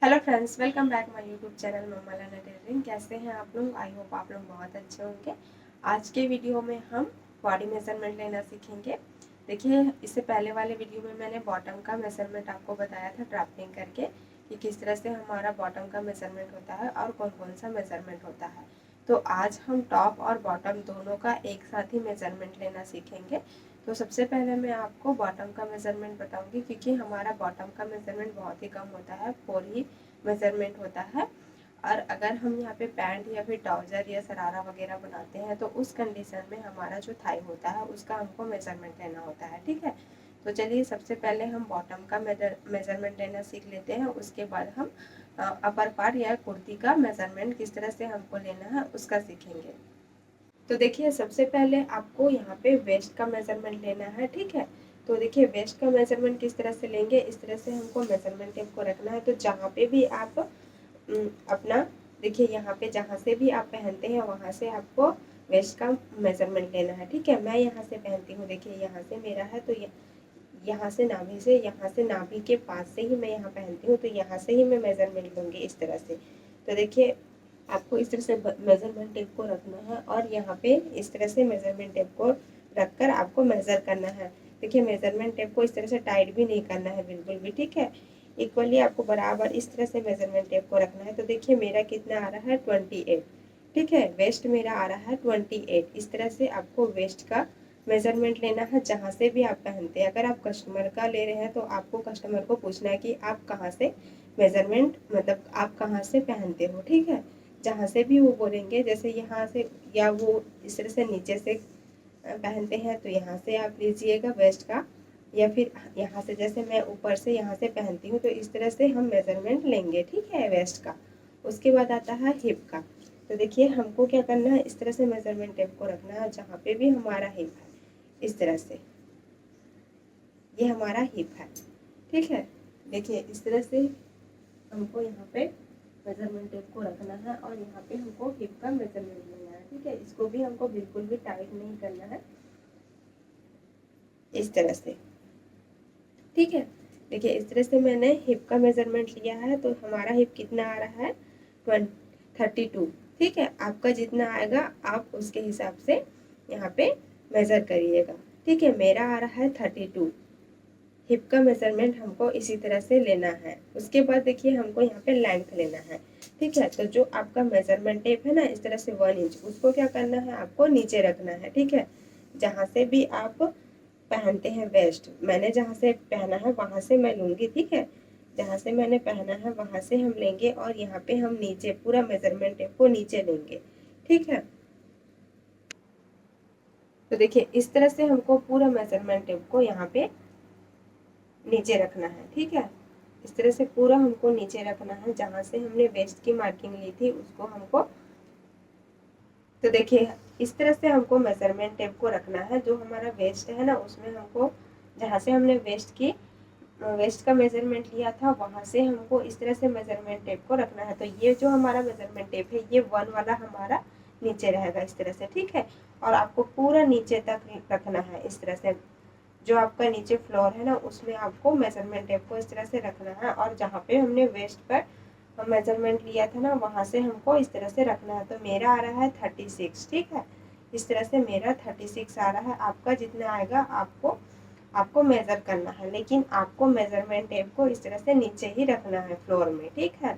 Hello friends, welcome back my YouTube channel ममालाना tailoring. कैसे हैं आप लोग? आई होप आप लोग बहुत अच्छे होंगे। आज के वीडियो में हम बॉडी मेजरमेंट लेना सीखेंगे। देखिए, इससे पहले वाले वीडियो में मैंने बॉटम का मेजरमेंट आपको बताया था ड्राफ्टिंग करके कि किस तरह से हमारा बॉटम का मेजरमेंट होता है और कौन कौन सा मेजरमेंट होता है। तो आज हम टॉप और बॉटम दोनों का एक साथ ही मेजरमेंट लेना सीखेंगे। तो सबसे पहले मैं आपको बॉटम का मेजरमेंट बताऊंगी, क्योंकि हमारा बॉटम का मेजरमेंट बहुत ही कम होता है, 4 ही मेजरमेंट होता है। और अगर हम यहाँ पे पैंट या फिर ट्राउजर या शरारा वगैरह बनाते हैं तो उस कंडीशन में हमारा जो थाई होता है उसका हमको मेजरमेंट लेना होता है। ठीक है, तो चलिए सबसे पहले हम बॉटम का मेजरमेंट लेना सीख लेते हैं। उसके बाद हम अपर पार्ट या कुर्ती का मेजरमेंट किस तरह से हमको लेना है उसका सीखेंगे। तो देखिए, सबसे पहले आपको यहाँ पे वेस्ट का मेजरमेंट लेना है। ठीक है, तो देखिए वेस्ट का मेजरमेंट किस तरह से लेंगे, इस तरह से हमको मेजरमेंट टेप को रखना है। तो जहाँ पे भी आप अपना देखिए, यहाँ पे जहाँ से भी आप पहनते हैं वहाँ से आपको वेस्ट का मेजरमेंट लेना है। ठीक है, मैं यहाँ से पहनती हूँ, देखिए यहाँ से मेरा है, तो यहाँ से नाभि के पास से ही मैं यहाँ पहनती हूँ, तो यहाँ से ही मैं मेजरमेंट लूँगी इस तरह से। तो देखिए, आपको इस तरह से मेजरमेंट टेप को रखना है और यहाँ पे इस तरह से मेजरमेंट टेप को रखकर आपको मेजर करना है। देखिए, मेजरमेंट टेप को इस तरह से टाइट भी नहीं करना है बिल्कुल भी। ठीक है, इक्वली आपको बराबर इस तरह से मेजरमेंट टेप को रखना है। तो देखिए, मेरा कितना आ रहा है 28। ठीक है, वेस्ट मेरा आ रहा है 28। इस तरह से आपको वेस्ट का मेजरमेंट लेना है जहाँ से भी आप पहनते हैं। अगर आप कस्टमर का ले रहे हैं तो आपको कस्टमर को पूछना है कि आप कहाँ से मेजरमेंट, मतलब आप कहाँ से पहनते हो। ठीक है, जहाँ से भी वो बोलेंगे, जैसे यहाँ से या वो इस तरह से नीचे से पहनते हैं तो यहाँ से आप लीजिएगा वेस्ट का, या फिर यहाँ से, जैसे मैं ऊपर से यहाँ से पहनती हूँ तो इस तरह से हम मेजरमेंट लेंगे। ठीक है, वेस्ट का। उसके बाद आता है हिप का। तो देखिए, हमको क्या करना है, इस तरह से मेजरमेंट टेप को रखना है जहाँ पे भी हमारा हिप है, इस तरह से। ये हमारा हिप है। ठीक है, देखिए इस तरह से हमको यहाँ पे मेजरमेंट टेप को रखना है और यहाँ पे हमको हिप का मेजरमेंट लेना है। ठीक है, इसको भी हमको बिल्कुल भी टाइट नहीं करना है, इस तरह से। ठीक है, देखिए इस तरह से मैंने हिप का मेजरमेंट लिया है। तो हमारा हिप कितना आ रहा है 32। ठीक है, आपका जितना आएगा आप उसके हिसाब से यहाँ पे मेजर करिएगा। ठीक है, मेरा आ रहा है 32। हिप का मेजरमेंट हमको इसी तरह से लेना है। उसके बाद देखिए, हमको यहाँ पे लेंथ लेना है। ठीक है, तो जो आपका मेजरमेंट टेप है ना, इस तरह से 1 इंच, उसको क्या करना है, आपको नीचे रखना है। ठीक है, जहाँ से भी आप पहनते हैं वेस्ट, मैंने जहाँ से पहना है वहां से मैं लूंगी। ठीक है, जहाँ से मैंने पहना है वहां से हम लेंगे और यहाँ पे हम नीचे पूरा मेजरमेंट टेप को नीचे लेंगे। ठीक है, तो देखिए इस तरह से हमको पूरा मेजरमेंट टेप को यहाँ पे नीचे रखना है। ठीक है, इस तरह से पूरा हमको नीचे रखना है, जहाँ से हमने वेस्ट की मार्किंग ली थी उसको हमको। तो देखिए, इस तरह से हमको मेजरमेंट टेप को रखना है। जो हमारा वेस्ट है ना, उसमें हमको जहाँ से हमने वेस्ट का मेजरमेंट लिया था वहाँ से हमको इस तरह से मेजरमेंट टेप को रखना है। तो ये जो हमारा मेजरमेंट टेप है, ये 1 वाला हमारा नीचे रहेगा इस तरह से। ठीक है, और आपको पूरा नीचे तक रखना है इस तरह से। जो आपका नीचे फ्लोर है ना, उसमें आपको मेजरमेंट टेप को इस तरह से रखना है, और जहाँ पे हमने वेस्ट पर मेजरमेंट लिया था ना, वहाँ से हमको इस तरह से रखना है। तो मेरा आ रहा है 36। ठीक है, इस तरह से मेरा 36 आ रहा है। आपका जितना आएगा आपको आपको मेजर करना है, लेकिन आपको मेजरमेंट टेप को इस तरह से नीचे ही रखना है फ्लोर में। ठीक है,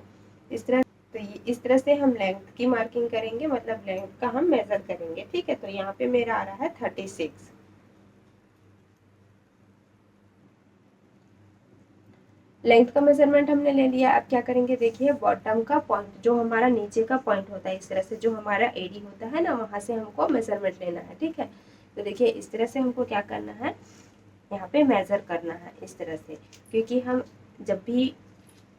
इस तरह। तो इस तरह से हम लेंथ की मार्किंग करेंगे, मतलब लेंथ का हम मेजर करेंगे। ठीक है, तो यहाँ पे मेरा आ रहा है 36। लेंथ का मेजरमेंट हमने ले लिया। अब क्या करेंगे, देखिए बॉटम का पॉइंट, जो हमारा नीचे का पॉइंट होता है, इस तरह से जो हमारा एडी होता है ना, वहां से हमको मेजरमेंट लेना है। ठीक है, तो देखिए इस तरह से हमको क्या करना है, यहाँ पे मेजर करना है इस तरह से। क्योंकि हम जब भी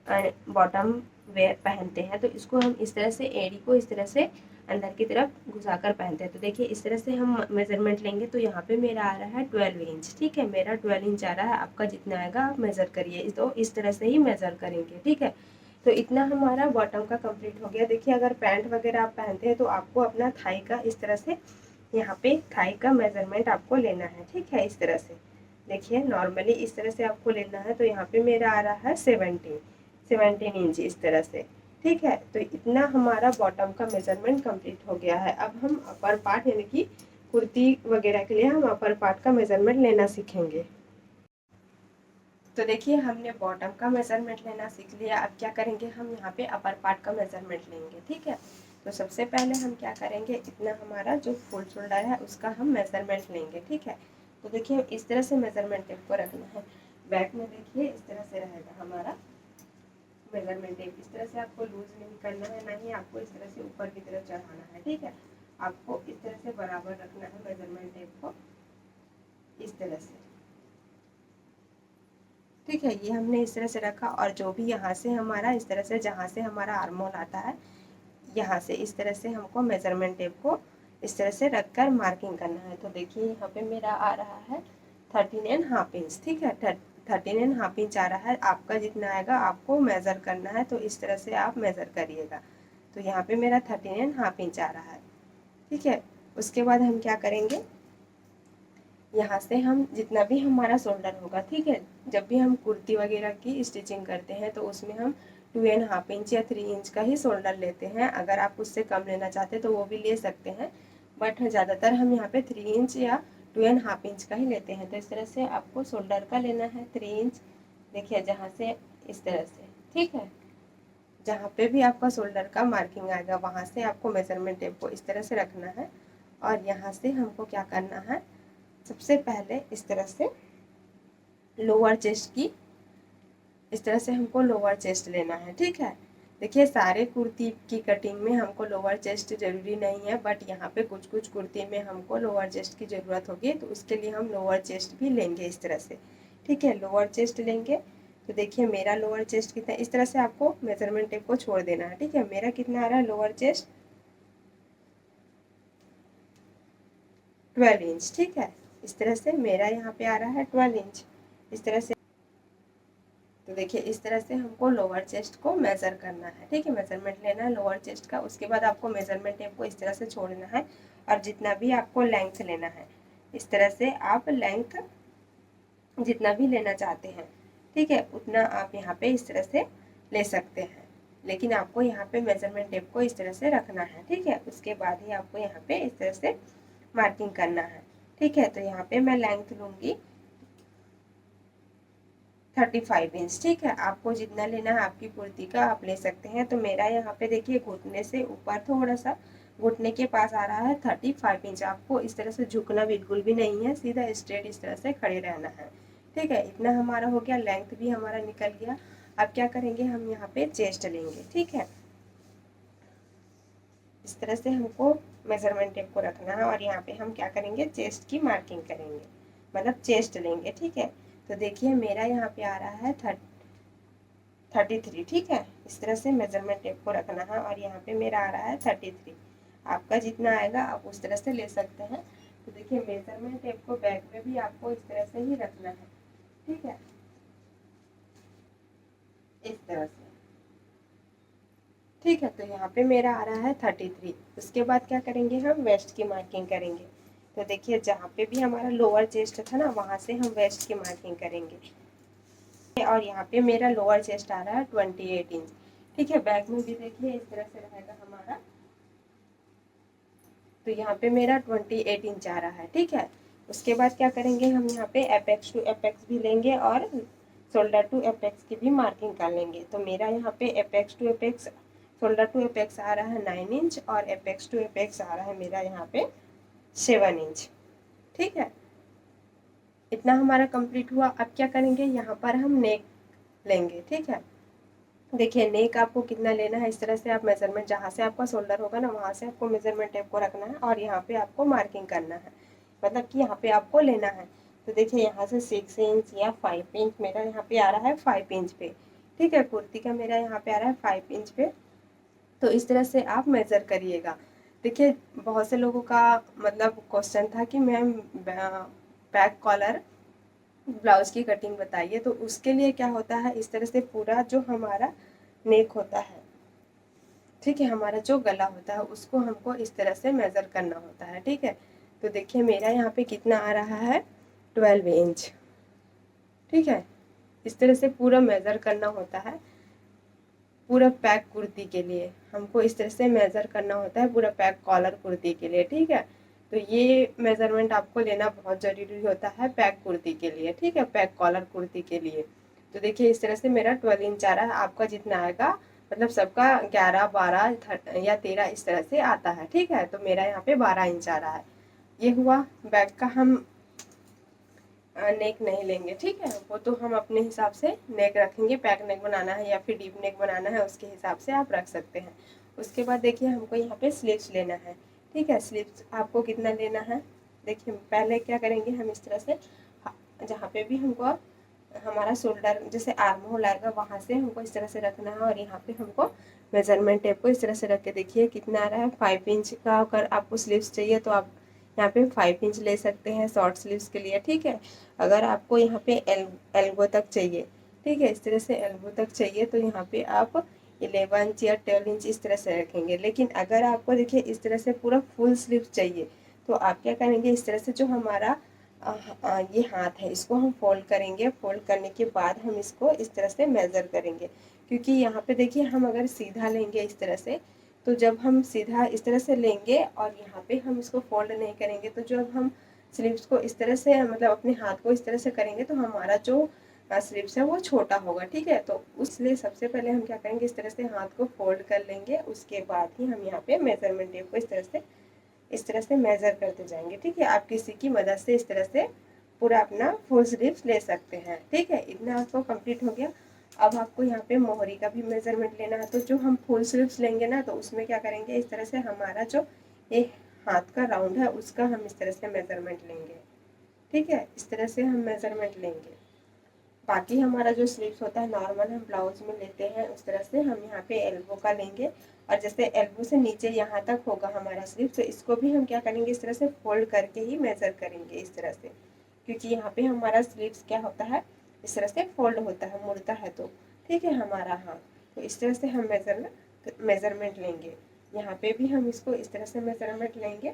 बॉटम वेयर पहनते हैं तो इसको हम इस तरह से एड़ी को इस तरह से अंदर की तरफ घुसाकर पहनते हैं। तो देखिए इस तरह से हम मेजरमेंट लेंगे। तो यहाँ पे मेरा आ रहा है 12 इंच। ठीक है, मेरा 12 इंच आ रहा है। आपका जितना आएगा आप मेजर करिए, तो इस तरह से ही मेजर करेंगे। ठीक है, तो इतना हमारा बॉटम का कंप्लीट हो गया। देखिए, अगर पैंट वगैरह आप पहनते हैं तो आपको अपना थाई का इस तरह से, यहाँ पे थाई का मेजरमेंट आपको लेना है। ठीक है, इस तरह से देखिए, नॉर्मली इस तरह से आपको लेना है। तो यहाँ पे मेरा आ रहा है 17। 17 इंच इस तरह से। ठीक है, तो इतना हमारा बॉटम का मेजरमेंट कंप्लीट हो गया है। अब हम अपर पार्ट यानी कि कुर्ती वगैरह के लिए हम अपर पार्ट का मेजरमेंट लेना सीखेंगे। तो देखिए हमने बॉटम का मेजरमेंट लेना सीख लिया। अब क्या करेंगे, हम यहाँ पे अपर पार्ट का मेजरमेंट लेंगे। ठीक है, तो सबसे पहले हम क्या करेंगे, इतना हमारा जो फुल शोल्डर है उसका हम मेजरमेंट लेंगे। ठीक है, तो देखिए इस तरह से मेजरमेंट टेप को रखना है। बैक में देखिए इस तरह से रहेगा हमारा मेजरमेंट टेप। इस तरह से आपको लूज नहीं करना है, ना ही आपको इस तरह से ऊपर की तरफ चढ़ाना है। ठीक है, आपको इस तरह से बराबर रखना है मेजरमेंट टेप को, इस तरह से। ठीक है, ये हमने इस तरह से रखा, और जो भी यहाँ से हमारा इस तरह से, जहाँ से हमारा आर्म होल आता है, यहाँ से इस तरह से हमको मेजरमेंट टेप को इस तरह से रखकर मार्किंग करना है। तो देखिए यहाँ पे मेरा आ रहा है 13.5 इंच। ठीक है, 13.5 इंच आ रहा है। आपका जितना आएगा आपको मेज़र करना है, तो इस तरह से आप मेज़र करिएगा। तो यहाँ पे मेरा 13.5 इंच आ रहा है। ठीक है, उसके बाद हम क्या करेंगे, यहाँ से हम जितना भी हमारा शोल्डर होगा, ठीक है, जब भी हम कुर्ती वगैरह की स्टिचिंग करते हैं तो उसमें हम 2.5 इंच या 3 इंच का ही शोल्डर लेते हैं। अगर आप उससे कम लेना चाहते हैं तो वो भी ले सकते हैं, बट ज़्यादातर हम यहाँ पे 3 इंच या 2.5 इंच का ही लेते हैं। तो इस तरह से आपको शोल्डर का लेना है 3 इंच। देखिए जहाँ से इस तरह से, ठीक है, जहाँ पे भी आपका शोल्डर का मार्किंग आएगा वहाँ से आपको मेजरमेंट टेप को इस तरह से रखना है। और यहाँ से हमको क्या करना है, सबसे पहले इस तरह से लोअर चेस्ट की, इस तरह से हमको लोअर चेस्ट लेना है। ठीक है, देखिए सारे कुर्ती की कटिंग में हमको लोअर चेस्ट ज़रूरी नहीं है, बट यहाँ पे कुछ कुछ कुर्ती में हमको लोअर चेस्ट की ज़रूरत होगी, तो उसके लिए हम लोअर चेस्ट भी लेंगे इस तरह से। ठीक है, लोअर चेस्ट लेंगे। तो देखिए मेरा लोअर चेस्ट कितना, इस तरह से आपको मेजरमेंट टेप को छोड़ देना है। ठीक है, मेरा कितना आ रहा है लोअर चेस्ट 12 इंच। ठीक है, इस तरह से मेरा यहाँ पे आ रहा है 12 इंच इस तरह से। तो देखिए इस तरह से हमको लोअर चेस्ट को मेज़र करना है। ठीक है, मेजरमेंट लेना है लोअर चेस्ट का। उसके बाद आपको मेजरमेंट टेप को इस तरह से छोड़ना है, और जितना भी आपको लेंथ लेना है, इस तरह से आप लेंथ जितना भी लेना चाहते हैं, ठीक है, उतना आप यहाँ पे इस तरह से ले सकते हैं। लेकिन आपको यहाँ पे मेजरमेंट टेप को इस तरह से रखना है। ठीक है, उसके बाद ही आपको यहाँ पे इस तरह से मार्किंग करना है। ठीक है, तो यहाँ पे मैं लेंथ लूँगी 35 इंच। ठीक है, आपको जितना लेना है आपकी कुर्ती का आप ले सकते हैं। तो मेरा यहाँ पे देखिए घुटने से ऊपर थोड़ा सा, घुटने के पास आ रहा है 35 इंच। आपको इस तरह से झुकना बिल्कुल भी नहीं है, सीधा स्ट्रेट इस तरह से खड़े रहना है। ठीक है, इतना हमारा हो गया, लेंथ भी हमारा निकल गया। अब क्या करेंगे, हम यहाँ पे चेस्ट लेंगे। ठीक है, इस तरह से हमको मेजरमेंट टेप को रखना है, और यहाँ पे हम क्या करेंगे, चेस्ट की मार्किंग करेंगे, मतलब चेस्ट लेंगे। ठीक है, तो देखिए मेरा यहाँ पे आ रहा है 33। ठीक है, इस तरह से मेजरमेंट टेप को रखना है, और यहाँ पे मेरा आ रहा है 33। आपका जितना आएगा आप उस तरह से ले सकते हैं। तो देखिए मेजरमेंट टेप को बैक में भी आपको इस तरह से ही रखना है। ठीक है, इस तरह से। ठीक है, तो यहाँ पे मेरा आ रहा है 33। उसके बाद क्या करेंगे, हम वेस्ट की मार्किंग करेंगे। तो देखिए जहाँ पे भी हमारा लोअर चेस्ट था ना, वहाँ से हम वेस्ट की मार्किंग करेंगे, और यहाँ पे मेरा लोअर चेस्ट आ रहा है 28 इंच। ठीक है, बैक में भी देखिए इस तरह से रहेगा हमारा, तो यहाँ पे मेरा 28 इंच आ रहा है। ठीक है, उसके बाद क्या करेंगे, हम यहाँ पे एपेक्स टू एपेक्स भी लेंगे, और शोल्डर टू एपेक्स की भी मार्किंग कर लेंगे। तो मेरा यहाँ पे apex to apex, shoulder to apex आ रहा है 9 इंच, और एपेक्स टू एपेक्स आ रहा है मेरा यहाँ पे 7 इंच। ठीक है, इतना हमारा कंप्लीट हुआ। अब क्या करेंगे, यहाँ पर हम नेक लेंगे। ठीक है, देखिए नेक आपको कितना लेना है, इस तरह से आप मेजरमेंट, जहाँ से आपका शोल्डर होगा ना वहाँ से आपको मेजरमेंट टेप को रखना है, और यहाँ पे आपको मार्किंग करना है, मतलब कि यहाँ पे आपको लेना है। तो देखिए यहाँ से 6 इंच या 5 इंच, मेरा यहाँ पे आ रहा है 5 इंच पे। ठीक है, कुर्ती का मेरा यहाँ पे आ रहा है 5 इंच पे। तो इस तरह से आप मेज़र करिएगा। देखिए बहुत से लोगों का मतलब क्वेश्चन था कि मैम बैक कॉलर ब्लाउज की कटिंग बताइए। तो उसके लिए क्या होता है, इस तरह से पूरा जो हमारा नेक होता है, ठीक है, हमारा जो गला होता है उसको हमको इस तरह से मेज़र करना होता है। ठीक है, तो देखिए मेरा यहाँ पे कितना आ रहा है 12 इंच। ठीक है, इस तरह से पूरा मेज़र करना होता है। पूरा पैक कुर्ती के लिए हमको इस तरह से मेज़र करना होता है, पूरा पैक कॉलर कुर्ती के लिए, ठीक है। तो ये मेज़रमेंट आपको लेना बहुत ज़रूरी होता है पैक कुर्ती के लिए, ठीक है, पैक कॉलर कुर्ती के लिए। तो देखिए इस तरह से मेरा 12 इंच आ रहा है, आपका जितना आएगा मतलब सबका 11, 12 या 13 इस तरह से आता है, ठीक है। तो मेरा यहाँ पे 12 इंच आ रहा है। ये हुआ बैक का। हम नेक नहीं लेंगे, ठीक है, वो तो हम अपने हिसाब से नेक रखेंगे, पैक नेक बनाना है या फिर डीप नेक बनाना है उसके हिसाब से आप रख सकते हैं। उसके बाद देखिए हमको यहाँ पे स्लीव्स लेना है, ठीक है। स्लीव्स आपको कितना लेना है, देखिए पहले क्या करेंगे हम इस तरह से जहाँ पे भी हमको हमारा शोल्डर जैसे आर्म होल आएगा वहाँ से हमको इस तरह से रखना है, और यहाँ पे हमको मेजरमेंट टेप को इस तरह से रख के देखिए कितना आ रहा है 5 इंच का। अगर आपको स्लीव्स चाहिए तो आप यहाँ पे 5 इंच ले सकते हैं शॉर्ट स्लीव्स के लिए, ठीक है। अगर आपको यहाँ पे एल्बो तक चाहिए, ठीक है, इस तरह से एल्बो तक चाहिए तो यहाँ पे आप 11 इंच या 12 इंच इस तरह से रखेंगे। लेकिन अगर आपको देखिए इस तरह से पूरा फुल स्लीव चाहिए तो आप क्या करेंगे, इस तरह से जो हमारा ये हाथ है इसको हम फोल्ड करेंगे। फोल्ड करने के बाद हम इसको इस तरह से मेज़र करेंगे, क्योंकि यहाँ पे देखिए हम अगर सीधा लेंगे इस तरह से, तो जब हम सीधा इस तरह से लेंगे और यहाँ पे हम इसको फोल्ड नहीं करेंगे, तो जब हम स्लीव्स को इस तरह से मतलब अपने हाथ को इस तरह से करेंगे तो हमारा जो स्लीव्स है वो छोटा होगा, ठीक है। तो उसलिए सबसे पहले हम क्या करेंगे, इस तरह से हाथ को फोल्ड कर लेंगे, उसके बाद ही हम यहाँ पे मेजरमेंट टेप को इस तरह से मेज़र करते जाएंगे, ठीक है। आप किसी की मदद से इस तरह से पूरा अपना फुल स्लीव्स ले सकते हैं, ठीक है। इतना आपको कंप्लीट हो गया। अब आपको यहाँ पे मोहरी का भी मेजरमेंट लेना है। तो जो हम फुल स्लीव्स लेंगे ना तो उसमें क्या करेंगे, इस तरह से हमारा जो ये हाथ का राउंड है उसका हम इस तरह से मेजरमेंट लेंगे, ठीक है। इस तरह से हम मेजरमेंट लेंगे। बाकी हमारा जो स्लीव्स होता है नॉर्मल हम ब्लाउज में लेते हैं उस तरह से हम यहाँ पे एल्बो का लेंगे, और जैसे एल्बो से नीचे यहाँ तक होगा हमारा स्लीव, तो इसको भी हम क्या करेंगे, इस तरह से फोल्ड करके ही मेजर करेंगे इस तरह से, क्योंकि यहाँ पे हमारा स्लीव्स क्या होता है इस तरह से फोल्ड होता है, मुड़ता है, तो ठीक है हमारा हाथ। तो इस तरह से हम मेजरमेंट लेंगे। यहाँ पे भी हम इसको इस तरह से मेजरमेंट लेंगे।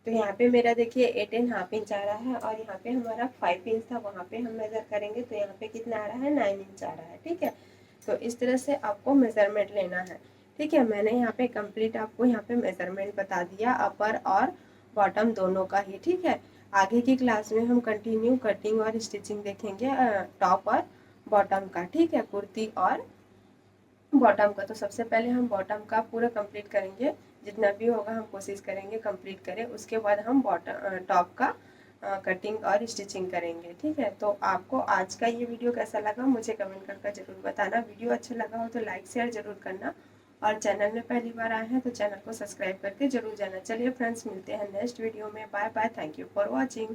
तो यहाँ पे मेरा देखिए 8.5 इंच आ रहा है, और यहाँ पे हमारा 5 इंच था, वहाँ पे हम मेज़र करेंगे तो यहाँ पे कितना आ रहा है 9 इंच आ रहा है, ठीक है। तो इस तरह से आपको मेज़रमेंट लेना है, ठीक है। मैंने यहाँ पे कंप्लीट आपको यहाँ पे मेज़रमेंट बता दिया अपर और बॉटम दोनों का ही, ठीक है। आगे की क्लास में हम कंटिन्यू कटिंग और स्टिचिंग देखेंगे टॉप और बॉटम का, ठीक है, कुर्ती और बॉटम का। तो सबसे पहले हम बॉटम का पूरा कंप्लीट करेंगे, जितना भी होगा हम कोशिश करेंगे कंप्लीट करें। उसके बाद हम बॉटम टॉप का कटिंग और स्टिचिंग करेंगे, ठीक है। तो आपको आज का ये वीडियो कैसा लगा मुझे कमेंट करके ज़रूर बताना। वीडियो अच्छा लगा हो तो लाइक शेयर ज़रूर करना, और चैनल में पहली बार आए हैं तो चैनल को सब्सक्राइब करके ज़रूर जाना। चलिए फ्रेंड्स, मिलते हैं नेक्स्ट वीडियो में। Bye bye, thank you for watching.